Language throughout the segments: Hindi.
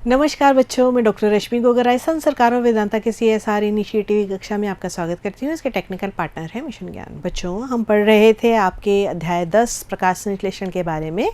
नमस्कार बच्चों, मैं डॉक्टर रश्मि गोगराय सरकार और वेदांता के CSR इनिशिएटिव की कक्षा में आपका स्वागत करती हूँ। इसके टेक्निकल पार्टनर है मिशन ज्ञान। बच्चों, हम पढ़ रहे थे आपके अध्याय 10 प्रकाश संश्लेषण के बारे में,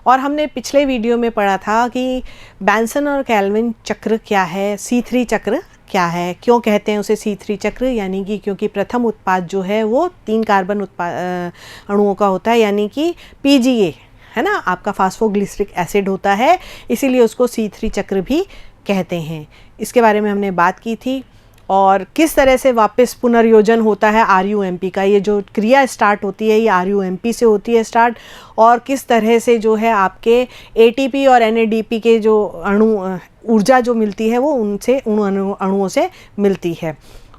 और हमने पिछले वीडियो में पढ़ा था कि बेंसन और केल्विन चक्र क्या है, C3 चक्र क्या है, क्यों कहते हैं उसे C3 चक्र, यानी कि क्योंकि प्रथम उत्पाद जो है वो 3 कार्बन अणुओं का होता है, यानी कि PGA है ना, आपका फास्फोग्लिसरिक एसिड होता है, इसीलिए उसको C3 चक्र भी कहते हैं। इसके बारे में हमने बात की थी, और किस तरह से वापस पुनर्योजन होता है RUMP का, ये जो क्रिया स्टार्ट होती है ये RUMP से होती है स्टार्ट, और किस तरह से जो है आपके ATP और NADP के जो ऊर्जा जो मिलती है वो उन अणुओं से मिलती है।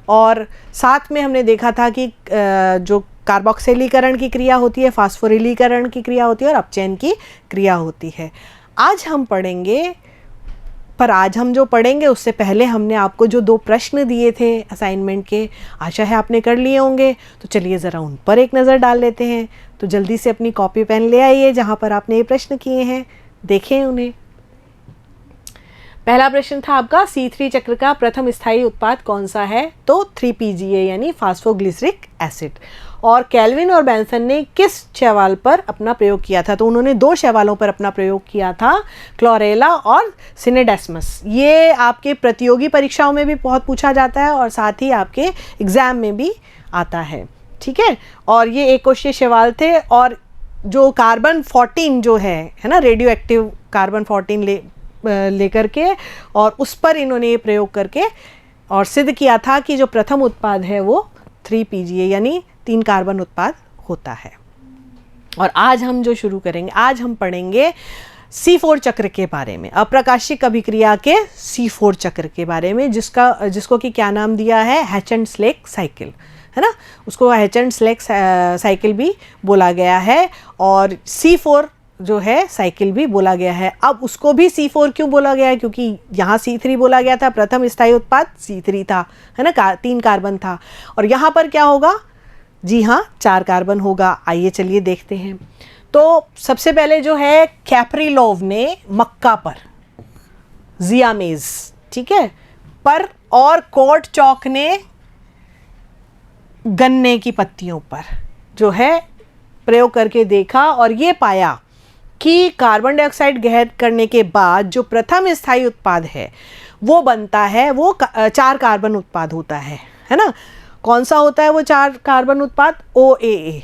और साथ में हमने देखा था कि जो कार्बोक्सिलीकरण की क्रिया होती है, फास्फोरिलीकरण की क्रिया होती है और अपचयन की क्रिया होती है। आज हम पढ़ेंगे, पर आज हम जो पढ़ेंगे उससे पहले हमने आपको जो 2 प्रश्न दिए थे असाइनमेंट के, आशा है आपने कर लिए होंगे, तो चलिए ज़रा उन पर एक नज़र डाल लेते हैं। तो जल्दी से अपनी कॉपी पेन ले आइए जहाँ पर आपने ये प्रश्न किए हैं, देखें उन्हें। पहला प्रश्न था आपका, C3 चक्र का प्रथम स्थायी उत्पाद कौन सा है? तो 3PGA यानी फास्फोग्लिसरिक एसिड। और केल्विन और बेंसन ने किस शैवाल पर अपना प्रयोग किया था? तो उन्होंने 2 शैवालों पर अपना प्रयोग किया था, क्लोरेला और सिनेडेस्मस। ये आपके प्रतियोगी परीक्षाओं में भी बहुत पूछा जाता है और साथ ही आपके एग्जाम में भी आता है, ठीक है। और ये एक कोशीय शैवाल थे, और जो कार्बन 14 जो है ना, रेडियो एक्टिव कार्बन 14 लेकर के, और उस पर इन्होंने ये प्रयोग करके और सिद्ध किया था कि जो प्रथम उत्पाद है वो 3PGA यानी 3 कार्बन उत्पाद होता है। और आज हम जो शुरू करेंगे, आज हम पढ़ेंगे C4 चक्र के बारे में, अप्रकाशिक अभिक्रिया के C4 चक्र के बारे में, जिसको कि क्या नाम दिया है, हैच एंड स्लेक साइकिल, है ना। उसको हैच एंड स्लेक साइकिल भी बोला गया है, और C4 जो है साइकिल भी बोला गया है। अब उसको भी C4 क्यों बोला गया है? क्योंकि यहाँ C3 बोला गया था, प्रथम स्थायी उत्पाद C3 था, है ना, 3 कार्बन था, और यहाँ पर क्या होगा? जी हाँ, 4 कार्बन होगा। आइए चलिए देखते हैं। तो सबसे पहले जो है कैप्रिलोव ने मक्का पर, जियामेज, ठीक है, पर, और कोर्ट चौक ने गन्ने की पत्तियों पर जो है प्रयोग करके देखा, और ये पाया कि कार्बन डाइऑक्साइड गहन करने के बाद जो प्रथम स्थायी उत्पाद है वो बनता है, वो 4 कार्बन उत्पाद होता है ना। कौन सा होता है वो 4 कार्बन उत्पाद? OAA,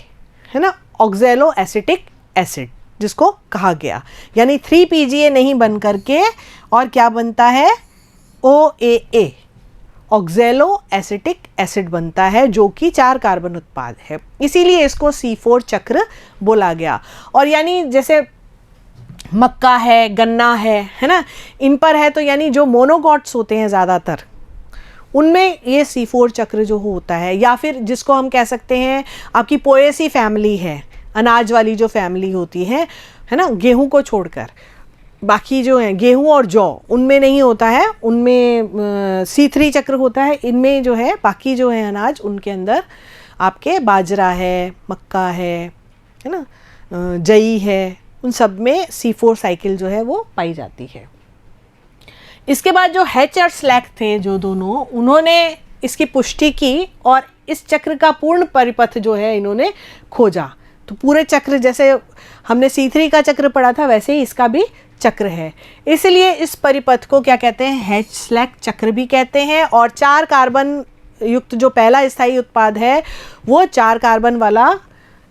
है ना, ऑक्जेलो एसिटिक एसिड जिसको कहा गया, यानी 3PGA नहीं बन करके और क्या बनता है? OAA, ऑक्जेलो एसिटिक एसिड बनता है, जो कि 4 कार्बन उत्पाद है, इसीलिए इसको C4 चक्र बोला गया। और यानी जैसे मक्का है, गन्ना है ना, इन पर है, तो यानी जो मोनोकॉट्स होते हैं ज़्यादातर उनमें ये C4 चक्र जो होता है, या फिर जिसको हम कह सकते हैं आपकी पोएसी फैमिली है, अनाज वाली जो फैमिली होती है ना, गेहूं को छोड़कर बाकी जो है गेहूं और जौ, उनमें नहीं होता है, उनमें C3 चक्र होता है। इनमें जो है बाकी जो है अनाज, उनके अंदर आपके बाजरा है, मक्का है ना, जई है, उन सब में C4 साइकिल जो है वो पाई जाती है। इसके बाद जो हैच और स्लैक थे जो दोनों, उन्होंने इसकी पुष्टि की और इस चक्र का पूर्ण परिपथ जो है इन्होंने खोजा। तो पूरे चक्र, जैसे हमने C3 का चक्र पढ़ा था, वैसे ही इसका भी चक्र है, इसलिए इस परिपथ को क्या कहते हैं? हैच स्लैक चक्र भी कहते हैं। और 4 कार्बन युक्त जो पहला स्थायी उत्पाद है वो 4 कार्बन वाला,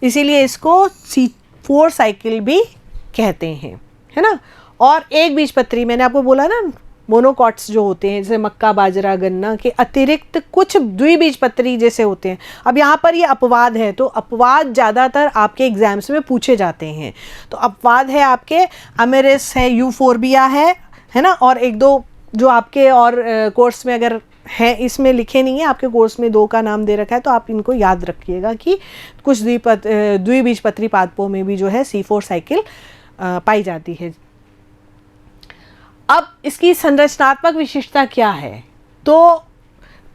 इसीलिए इसको C4 साइकिल भी कहते हैं, है ना। और एक बीजपत्री, मैंने आपको बोला ना, मोनोकॉट्स जो होते हैं जैसे मक्का, बाजरा, गन्ना के अतिरिक्त कुछ द्विबीजपत्री जैसे होते हैं। अब यहाँ पर ये अपवाद है, तो अपवाद ज़्यादातर आपके एग्जाम्स में पूछे जाते हैं। तो अपवाद है आपके अमेरिस है, यूफोर्बिया है ना, और 1-2 जो आपके और कोर्स में अगर है, इसमें लिखे नहीं है, आपके कोर्स में 2 का नाम दे रखा है, तो आप इनको याद रखिएगा कि कुछ द्विबीजपत्री पादपों में भी जो है C4 साइकिल पाई जाती है। अब इसकी संरचनात्मक विशेषता क्या है? तो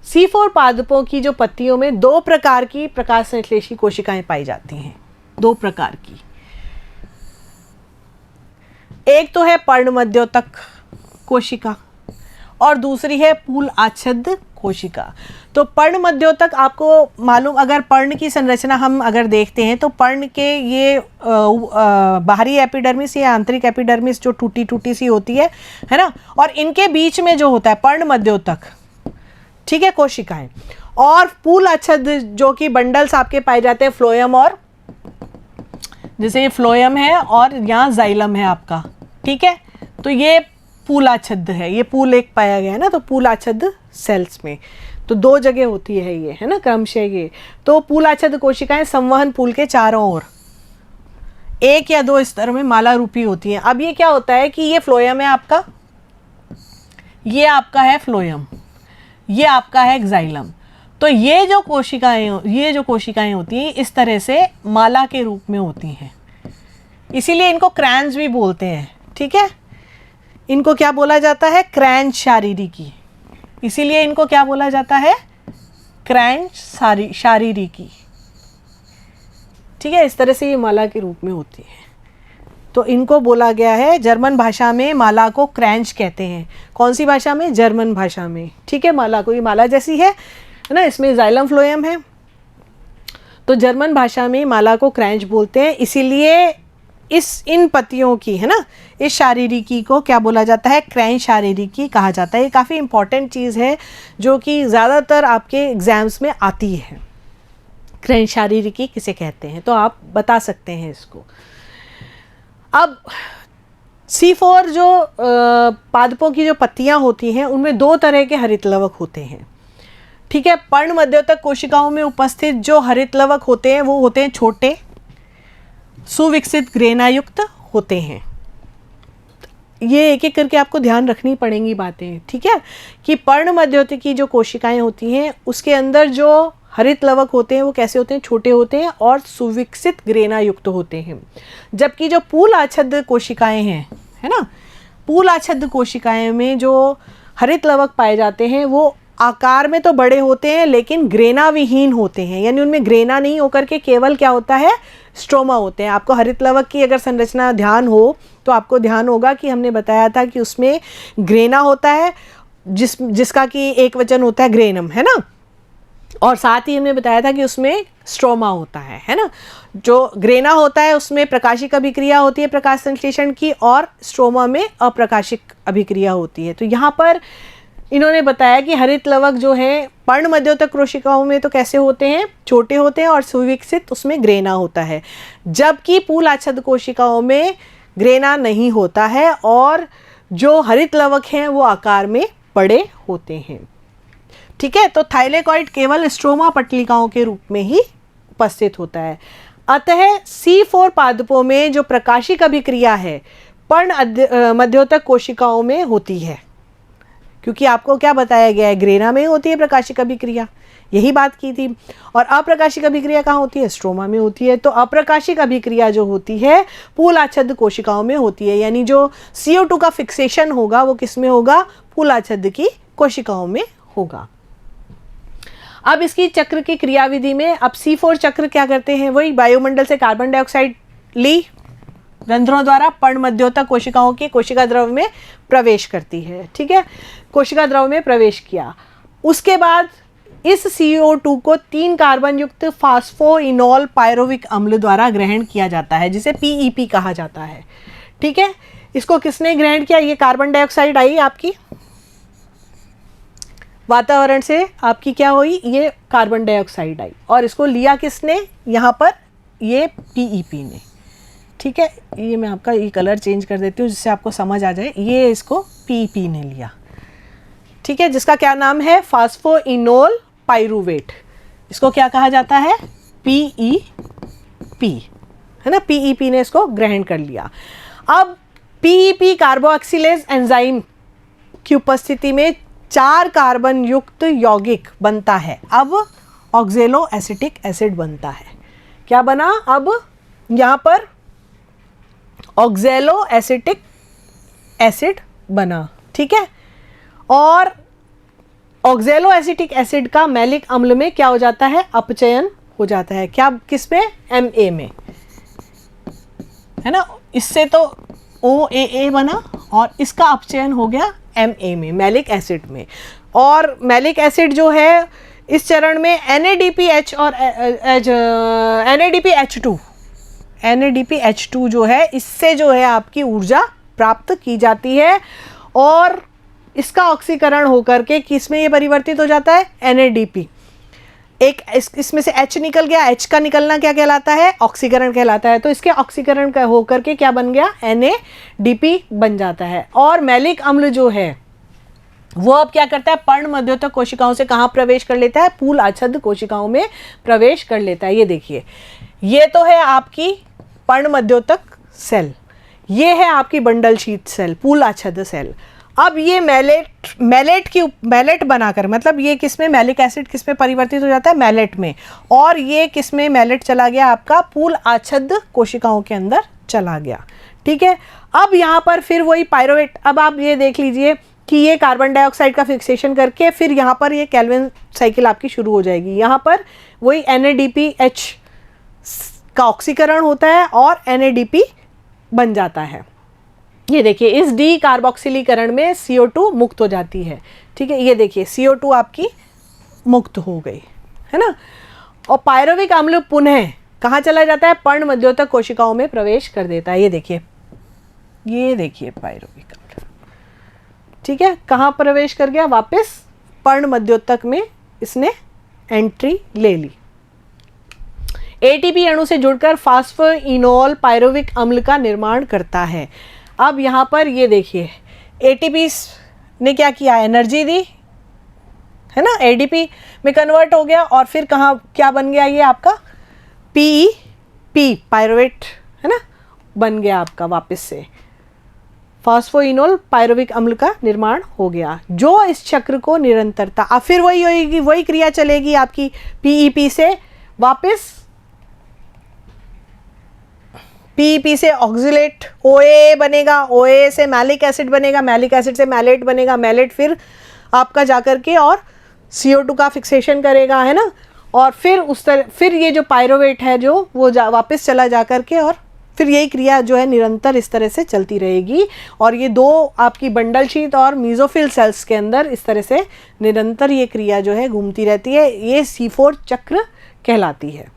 C4 पादपों की जो पत्तियों में 2 प्रकार की प्रकाश संश्लेषी कोशिकाएं पाई जाती हैं, 2 प्रकार की। एक तो है पर्णमध्योतक कोशिका और दूसरी है पूल आच्छादित कोशिका। तो पर्ण मध्योतक आपको मालूम, अगर पर्ण की संरचना हम अगर देखते हैं तो पर्ण के ये बाहरी एपिडर्मिस या आंतरिक एपिडर्मिस जो टूटी टूटी सी होती है ना, और इनके बीच में जो होता है पर्ण मध्योतक, ठीक है, कोशिकाएं, और पूल आच्छादित जो कि बंडल्स आपके पाए जाते हैं फ्लोएम, और जैसे ये फ्लोएम है और यहाँ जाइलम है आपका, ठीक है। तो ये पूल आच्छादित है, ये पूल एक पाया गया है ना, तो पूल आच्छादित सेल्स में तो दो जगह होती है ये, है ना, क्रमशः ये। तो पूल आच्छादित कोशिकाएं संवहन पूल के चारों ओर एक या दो स्तर में माला रूपी होती हैं। अब ये क्या होता है कि ये फ्लोएम है आपका, ये आपका है फ्लोएम, ये आपका है एक्साइलम। तो ये जो कोशिकाएं होती हैं इस तरह से माला के रूप में होती हैं, इसीलिए इनको क्रैंच भी बोलते हैं, ठीक है। इनको क्या बोला जाता है? क्रैंच शारीरिकी। इसीलिए इनको क्या बोला जाता है? क्रैंच शारीरिकी, ठीक है। इस तरह से ये माला के रूप में होती है। तो इनको बोला गया है, जर्मन भाषा में माला को क्रैंच कहते हैं। कौन सी भाषा में? जर्मन भाषा में, ठीक है। माला को, ये माला जैसी है ना, इसमें जाइलम फ्लोएम है, तो जर्मन भाषा में माला को क्रैंच बोलते हैं। इसीलिए इन पत्तियों की, है ना, इस शारीरिकी को क्या बोला जाता है? क्रैंच शारीरिकी कहा जाता है। ये काफ़ी इंपॉर्टेंट चीज़ है जो कि ज़्यादातर आपके एग्जाम्स में आती है। क्रैंच शारीरिकी किसे कहते हैं, तो आप बता सकते हैं इसको। अब C4 जो पादपों की जो पत्तियां होती हैं उनमें दो तरह के हरितलवक होते हैं, ठीक है। पर्ण मध्योतक कोशिकाओं में उपस्थित जो हरितलवक होते हैं वो होते हैं छोटे, सुविकसित ग्रेनायुक्त होते हैं। ये एक एक करके आपको ध्यान रखनी पड़ेंगी बातें, ठीक है, कि पर्ण मध्योतक की जो कोशिकाएं होती हैं उसके अंदर जो हरितलवक होते हैं वो कैसे होते हैं? छोटे होते हैं और सुविकसित ग्रेनायुक्त होते हैं। जबकि जो पूल आच्छादित कोशिकाएं हैं, है ना, पूल आच्छादित कोशिकाएं में जो हरितलवक पाए जाते हैं वो आकार में तो बड़े होते हैं लेकिन ग्रेना विहीन होते हैं, यानी उनमें ग्रेना नहीं होकर के केवल क्या होता है? स्ट्रोमा होते हैं। आपको हरितलवक की अगर संरचना ध्यान हो तो आपको ध्यान होगा कि हमने बताया था कि उसमें ग्रेना होता है जिसका कि एक वचन होता है ग्रेनम, है ना, और साथ ही हमने बताया था कि उसमें स्ट्रोमा होता है ना। जो ग्रेना होता है उसमें प्रकाशिक अभिक्रिया होती है प्रकाश संश्लेषण की, और स्ट्रोमा में अप्रकाशिक अभिक्रिया होती है। तो यहाँ पर इन्होंने बताया कि हरितलवक जो है पर्ण मध्योतक कोशिकाओं में तो कैसे होते हैं? छोटे होते हैं और सुविकसित उसमें ग्रेना होता है, जबकि पूल आच्छादित कोशिकाओं में ग्रेना नहीं होता है और जो हरितलवक हैं वो आकार में बड़े होते हैं, ठीक है। तो थाइलेकॉइड केवल स्ट्रोमा पटलिकाओं के रूप में ही उपस्थित होता है। अतः C4 पादपों में जो प्रकाशिक अभिक्रिया है पर्ण मध्योतक कोशिकाओं में होती है, क्योंकि आपको क्या बताया गया है? ग्रेना में होती है प्रकाशिक अभिक्रिया, यही बात की थी। और अप्रकाशिक अभिक्रिया कहाँ होती है? स्ट्रोमा में होती है। तो अप्रकाशिक अभिक्रिया जो होती है पूल आच्छादित कोशिकाओं में होती है, यानी जो CO2 का फिक्सेशन होगा वो किस में होगा? पूल आच्छादित की कोशिकाओं में होगा। अब इसकी चक्र की क्रियाविधि में अब C4 चक्र क्या करते हैं? वही वायुमंडल से कार्बन डाइऑक्साइड ली, रंध्रों द्वारा पर्ण मध्योतक कोशिकाओं की कोशिका द्रव में प्रवेश करती है, ठीक है। कोशिका द्रव में प्रवेश किया, उसके बाद इस CO2 को 3 कार्बन युक्त फास्फोइनोल पायरुविक अम्ल द्वारा ग्रहण किया जाता है, जिसे PEP कहा जाता है, ठीक है। इसको किसने ग्रहण किया? ये कार्बन डाइऑक्साइड आई आपकी वातावरण से, आपकी क्या हुई? ये कार्बन डाइऑक्साइड आई, और इसको लिया किसने? यहाँ पर ये PEP ने, ठीक है। ये मैं आपका ये कलर चेंज कर देती हूँ जिससे आपको समझ आ जाए। ये इसको PEP ने लिया, ठीक है, जिसका क्या नाम है? Phosphoenol pyruvate. इसको क्या कहा जाता है? PEP, है ना। PEP ने इसको ग्रहण कर लिया। अब PEP कार्बोक्सिलेज एंजाइम की उपस्थिति में 4 कार्बन युक्त यौगिक बनता है। अब ऑक्जेलो एसिटिक एसिड बनता है। क्या बना? अब यहाँ पर ऑक्जेलो एसिटिक एसिड बना, ठीक है। और ऑक्जेलो एसिटिक एसिड का मैलिक अम्ल में क्या हो जाता है? अपचयन हो जाता है। क्या? किस में? Ma में, है ना। इससे तो OAA बना और इसका अपचयन हो गया Ma में, मैलिक एसिड में। और मैलिक एसिड जो है इस चरण में NADPH और NADPH2 जो है, इससे जो है आपकी ऊर्जा प्राप्त की जाती है और इसका ऑक्सीकरण होकर के किसमें ये परिवर्तित हो जाता है, NADP। एक इसमें से H निकल गया, H का निकलना क्या कहलाता है, ऑक्सीकरण कहलाता है। तो इसके ऑक्सीकरण का होकर के क्या बन गया, NADP बन जाता है। और मैलिक अम्ल जो है वो अब क्या करता है, पर्ण मध्योतक कोशिकाओं से कहाँ प्रवेश कर लेता है, पूल आच्छादित कोशिकाओं में प्रवेश कर लेता है। ये देखिए, ये तो है आपकी पर्ण मध्योतक सेल, ये है आपकी बंडल शीथ सेल, पूल आच्छादित सेल। अब ये मैलेट बनाकर, मतलब ये किसमें, मैलिक एसिड किसमें परिवर्तित हो जाता है, मैलेट में, और ये किसमें, मैलेट चला गया आपका पूल आच्छादित कोशिकाओं के अंदर चला गया। ठीक है, अब यहाँ पर फिर वही पायरोवेट, अब आप ये देख लीजिए कि ये कार्बन डाइऑक्साइड का फिक्सेशन करके फिर यहाँ पर ये केल्विन साइकिल आपकी शुरू हो जाएगी। यहाँ पर वही NADPH का ऑक्सीकरण होता है और NADP बन जाता है। ये देखिए, इस डी कार्बोक्सिलीकरण में CO2 मुक्त हो जाती है। ठीक है, ये देखिए CO2 आपकी मुक्त हो गई है ना। और पायरोविक अम्ल पुनः कहाँ चला जाता है, पर्ण मध्योतक कोशिकाओं में प्रवेश कर देता है। ये देखिए पायरोविक अम्ल, ठीक है, कहाँ प्रवेश कर गया, वापस पर्ण मध्योतक में इसने एंट्री ले ली। ATP अणु से जुड़कर फास्फोइनोल पायरोविक अम्ल का निर्माण करता है। अब यहाँ पर ये देखिए, ATP ने क्या किया, एनर्जी दी है ना, ADP में कन्वर्ट हो गया और फिर कहाँ क्या बन गया, ये आपका PEP पायरोवेट है ना, बन गया आपका, वापस से फास्फोइनोल पायरोविक अम्ल का निर्माण हो गया, जो इस चक्र को निरंतरता, अब फिर वही होगी, वही क्रिया चलेगी आपकी PEP से वापस, PEP से ऑक्सिलेट OA बनेगा, OA से मैलिक एसिड बनेगा, मैलिक एसिड से मैलेट बनेगा, मैलेट फिर आपका जाकर के और CO2 का फिक्सेशन करेगा है ना, और फिर उस तरह फिर ये जो पायरोवेट है जो वो वापस चला जा कर के, और फिर यही क्रिया जो है निरंतर इस तरह से चलती रहेगी। और ये दो आपकी बंडल शीथ और मीजोफिल सेल्स के अंदर इस तरह से निरंतर ये क्रिया जो है घूमती रहती है, ये C4 चक्र कहलाती है।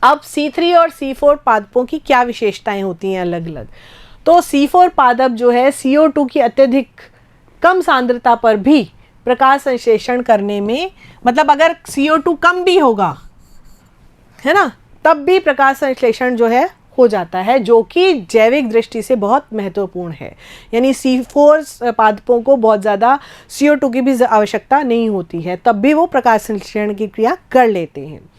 अब C3 और C4 पादपों की क्या विशेषताएं होती हैं अलग अलग, तो C4 पादप जो है CO2 की अत्यधिक कम सांद्रता पर भी प्रकाश संश्लेषण करने में, मतलब अगर CO2 कम भी होगा है ना, तब भी प्रकाश संश्लेषण जो है हो जाता है, जो कि जैविक दृष्टि से बहुत महत्वपूर्ण है। यानी C4 पादपों को बहुत ज़्यादा CO2 की भी आवश्यकता नहीं होती है, तब भी वो प्रकाश संश्लेषण की क्रिया कर लेते हैं।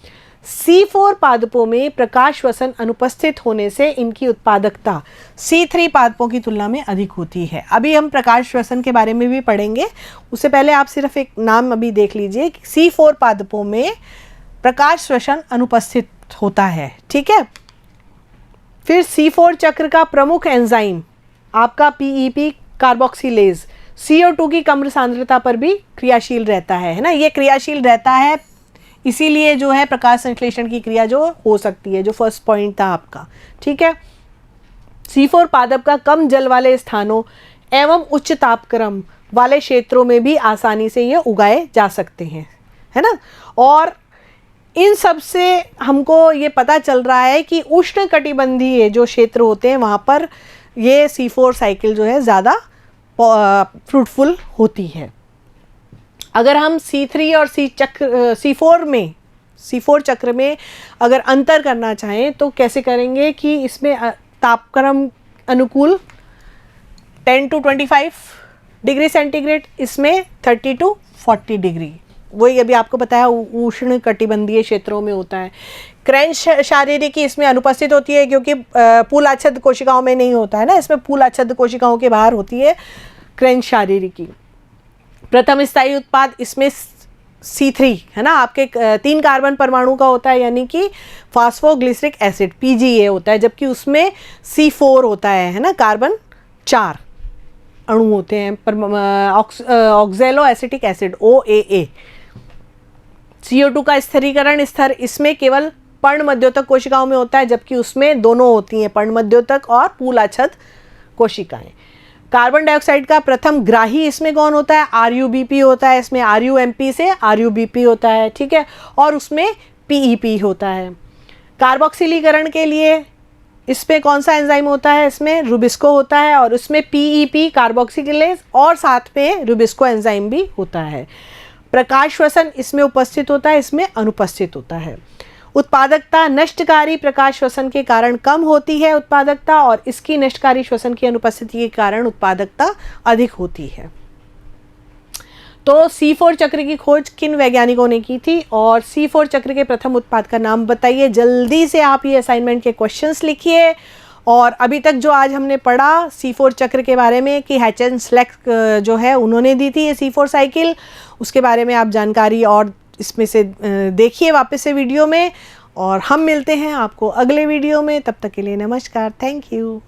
C4 पादपों में प्रकाश श्वसन अनुपस्थित होने से इनकी उत्पादकता C3 पादपों की तुलना में अधिक होती है। अभी हम प्रकाश श्वसन के बारे में भी पढ़ेंगे, उससे पहले आप सिर्फ एक नाम अभी देख लीजिए, C4 पादपों में प्रकाश श्वसन अनुपस्थित होता है। ठीक है, फिर C4 चक्र का प्रमुख एंजाइम आपका PEP कार्बोक्सिलेज CO2 की कम सांद्रता पर भी क्रियाशील रहता है ना, ये क्रियाशील रहता है, इसीलिए जो है प्रकाश संश्लेषण की क्रिया जो हो सकती है, जो फर्स्ट पॉइंट था आपका। ठीक है, C4 पादप का कम जल वाले स्थानों एवं उच्च तापक्रम वाले क्षेत्रों में भी आसानी से ये उगाए जा सकते हैं है ना। और इन सब से हमको ये पता चल रहा है कि उष्णकटिबंधीय जो क्षेत्र होते हैं वहाँ पर ये C4 साइकिल जो है ज़्यादा फ्रूटफुल होती है। अगर हम C3 और C4 चक्र में अगर अंतर करना चाहें तो कैसे करेंगे कि इसमें तापक्रम अनुकूल 10 to 25 डिग्री सेंटीग्रेड, इसमें 30 to 40 डिग्री, वही अभी आपको बताया उष्ण कटिबंधीय क्षेत्रों में होता है। क्रैंच शारीरिकी इसमें अनुपस्थित होती है क्योंकि पूल आच्छादित कोशिकाओं में नहीं होता है ना, इसमें पूल आच्छादित कोशिकाओं के बाहर होती है क्रैंच शारीरिकी। प्रथम स्थायी उत्पाद इसमें C3 है ना, आपके 3 कार्बन परमाणु का होता है, यानी कि फास्फोग्लिसरिक एसिड PGA होता है, जबकि उसमें C4 होता है ना, कार्बन 4 अणु होते हैं, ऑक्जेलो एसिटिक एसिड OAA। CO2 का स्थिरीकरण स्तर इसमें केवल पर्ण मध्योतक कोशिकाओं में होता है, जबकि उसमें दोनों होती हैं, पर्ण मध्योतक और पूल आच्छादित कोशिकाएं। कार्बन डाइऑक्साइड का प्रथम ग्राही इसमें कौन होता है? RUBP होता है। इसमें RUMP से RUBP होता है, ठीक है, और उसमें PEP होता है। कार्बोक्सिलीकरण के लिए इसमें कौन सा एंजाइम होता है? इसमें रुबिस्को होता है, और उसमें PEP कार्बोक्सिलेज और साथ में रुबिस्को एंजाइम भी होता है। प्रकाश श्वसन इसमें उपस्थित होता है, इसमें अनुपस्थित होता है। उत्पादकता, नष्टकारी प्रकाश श्वसन के कारण कम होती है उत्पादकता, और इसकी नष्टकारी श्वसन की अनुपस्थिति के कारण उत्पादकता अधिक होती है। तो C4 चक्र की खोज किन वैज्ञानिकों ने की थी, और C4 चक्र के प्रथम उत्पाद का नाम बताइए। जल्दी से आप ये असाइनमेंट के क्वेश्चंस लिखिए। और अभी तक जो आज हमने पढ़ा C4 चक्र के बारे में कि हैचेनस्लैक जो है उन्होंने दी थी ये C4 साइकिल, उसके बारे में आप जानकारी और इसमें से देखिए वापस से वीडियो में। और हम मिलते हैं आपको अगले वीडियो में, तब तक के लिए नमस्कार, थैंक यू।